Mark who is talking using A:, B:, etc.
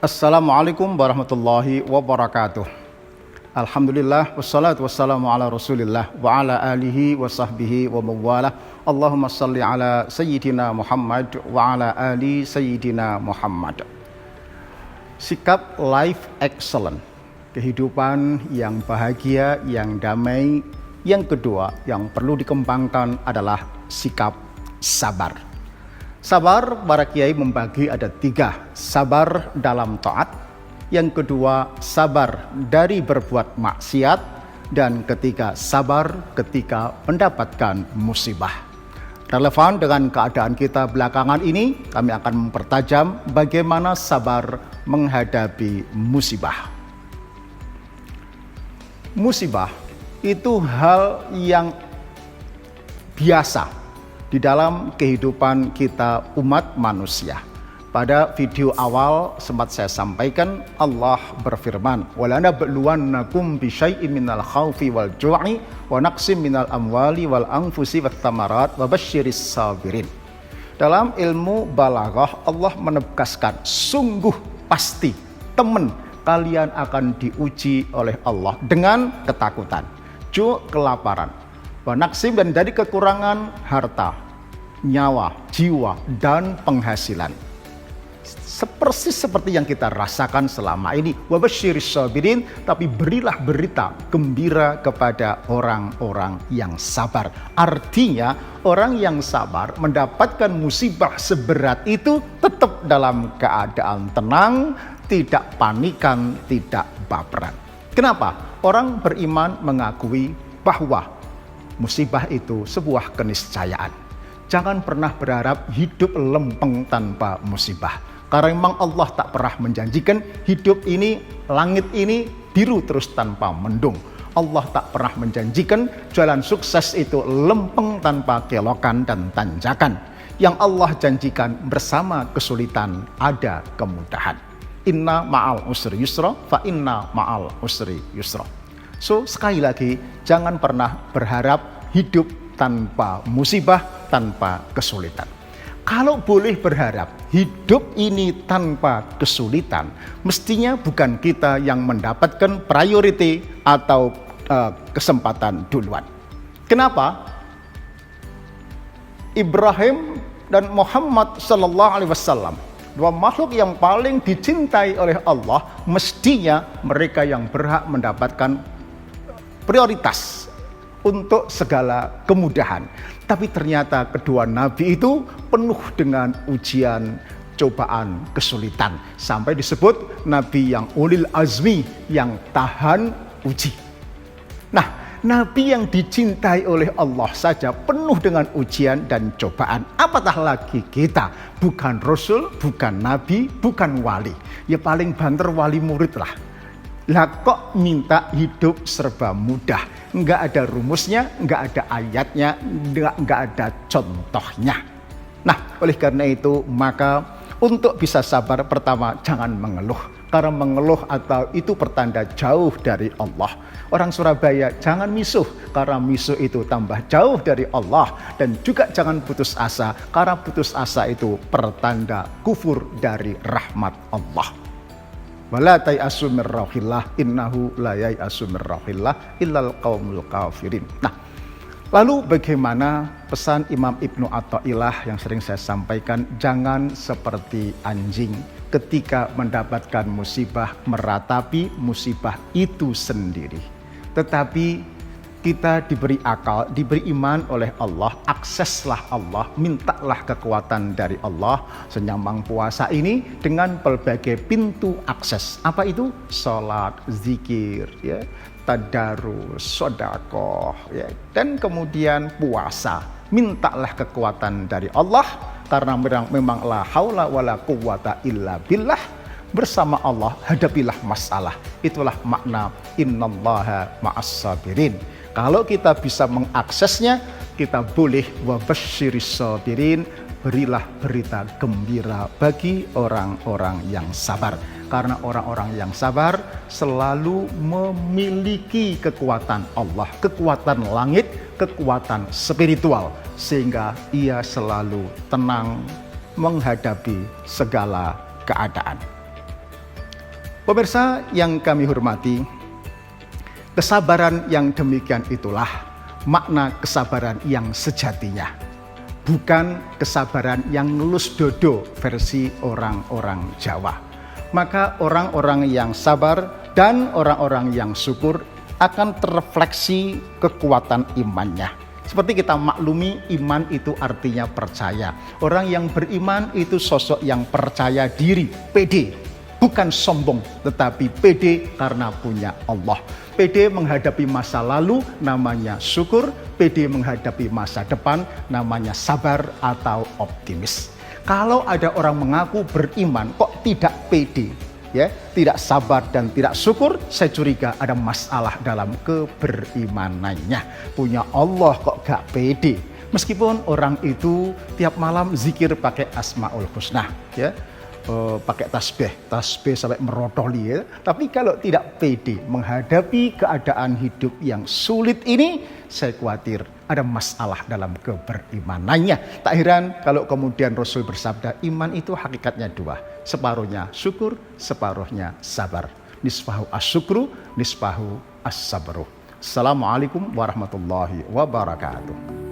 A: Assalamualaikum warahmatullahi wabarakatuh. Alhamdulillah wassalatu wassalamu ala Rasulillah wa ala alihi wa sahbihi wa mawalah. Allahumma salli ala sayyidina Muhammad wa ala ali sayyidina Muhammad. Sikap life excellent, kehidupan yang bahagia, yang damai. Yang kedua yang perlu dikembangkan adalah sikap sabar. Sabar, para kiai membagi ada 3. Sabar dalam taat. Yang kedua, sabar dari berbuat maksiat. Dan ketiga, sabar ketika mendapatkan musibah. Relevan dengan keadaan kita belakangan ini, kami akan mempertajam bagaimana sabar menghadapi musibah. Musibah itu hal yang biasa di dalam kehidupan kita umat manusia. Pada video awal sempat saya sampaikan, Allah berfirman, "Walanabluwannakum bisyai'in minal khaufi wal ju'i wa naqsim minal amwali wal anfusi wath thamarat wa basyiris sabirin." Dalam ilmu balaghah Allah menegaskan, sungguh pasti teman kalian akan diuji oleh Allah dengan ketakutan, kelaparan, wa naqsim, dan dari kekurangan harta, nyawa, jiwa, dan penghasilan. Persis seperti yang kita rasakan selama ini. Wa basyiris sabirin, tapi berilah berita gembira kepada orang-orang yang sabar. Artinya orang yang sabar mendapatkan musibah seberat itu tetap dalam keadaan tenang, tidak panikan, tidak baperan. Kenapa? Orang beriman mengakui bahwa musibah itu sebuah keniscayaan. Jangan pernah berharap hidup lempeng tanpa musibah. Karena memang Allah tak pernah menjanjikan hidup ini, langit ini biru terus tanpa mendung. Allah tak pernah menjanjikan jalan sukses itu lempeng tanpa kelokan dan tanjakan. Yang Allah janjikan bersama kesulitan ada kemudahan. Inna ma'al usri yusra, fa inna ma'al usri yusra. So, sekali lagi, jangan pernah berharap hidup tanpa musibah, tanpa kesulitan. Kalau boleh berharap hidup ini tanpa kesulitan, mestinya bukan kita yang mendapatkan priority atau kesempatan duluan. Kenapa? Ibrahim dan Muhammad sallallahu alaihi wasallam, dua makhluk yang paling dicintai oleh Allah, mestinya mereka yang berhak mendapatkan prioritas untuk segala kemudahan. Tapi ternyata kedua nabi itu penuh dengan ujian, cobaan, kesulitan. Sampai disebut nabi yang ulil azmi, yang tahan uji. Nah, nabi yang dicintai oleh Allah saja penuh dengan ujian dan cobaan. Apatah lagi kita, bukan rasul, bukan nabi, bukan wali. Ya paling banter wali murid lah. Lah kok minta hidup serba mudah, nggak ada rumusnya, nggak ada ayatnya, nggak ada contohnya. Nah, oleh karena itu maka untuk bisa sabar, pertama jangan mengeluh, karena mengeluh atau itu pertanda jauh dari Allah. Orang Surabaya jangan misuh, karena misuh itu tambah jauh dari Allah. Dan juga jangan putus asa, karena putus asa itu pertanda kufur dari rahmat Allah. Wala tayasu min rauhillah innahu la yayasu min rauhillah illal qaumul kafirin. Nah, lalu bagaimana pesan Imam Ibnu Athaillah yang sering saya sampaikan, jangan seperti anjing ketika mendapatkan musibah meratapi musibah itu sendiri. Tetapi kita diberi akal, diberi iman oleh Allah, akseslah Allah, mintalah kekuatan dari Allah. Senyambang puasa ini dengan berbagai pintu akses. Apa itu? Salat, zikir, ya, tadarus, sedekah, ya, dan kemudian puasa. Mintalah kekuatan dari Allah, karena memang la haula wala quwata illa billah. Bersama Allah hadapilah masalah. Itulah makna innallaha ma'as sabirin. Kalau kita bisa mengaksesnya, kita boleh wa basyiris sabirin, berilah berita gembira bagi orang-orang yang sabar. Karena orang-orang yang sabar selalu memiliki kekuatan Allah, kekuatan langit, kekuatan spiritual, sehingga ia selalu tenang menghadapi segala keadaan. Pemirsa yang kami hormati, kesabaran yang demikian itulah makna kesabaran yang sejatinya. Bukan kesabaran yang ngelus dodo versi orang-orang Jawa. Maka orang-orang yang sabar dan orang-orang yang syukur akan terrefleksi kekuatan imannya. Seperti kita maklumi, iman itu artinya percaya. Orang yang beriman itu sosok yang percaya diri, pede. Bukan sombong, tetapi pede karena punya Allah. Pede menghadapi masa lalu namanya syukur, pede menghadapi masa depan namanya sabar atau optimis. Kalau ada orang mengaku beriman kok tidak pede, ya, tidak sabar dan tidak syukur, saya curiga ada masalah dalam keberimanannya. Punya Allah kok gak pede. Meskipun orang itu tiap malam zikir pakai Asmaul Husna, ya. Pakai tasbih sampai merotoli, ya. Tapi kalau tidak pede menghadapi keadaan hidup yang sulit ini, saya khawatir ada masalah dalam keberimanannya. Tak heran kalau kemudian Rasul bersabda, iman itu hakikatnya dua, separuhnya syukur, separuhnya sabar. Nisfahu asyukru, nisfahu as-sabru. Assalamualaikum warahmatullahi wabarakatuh.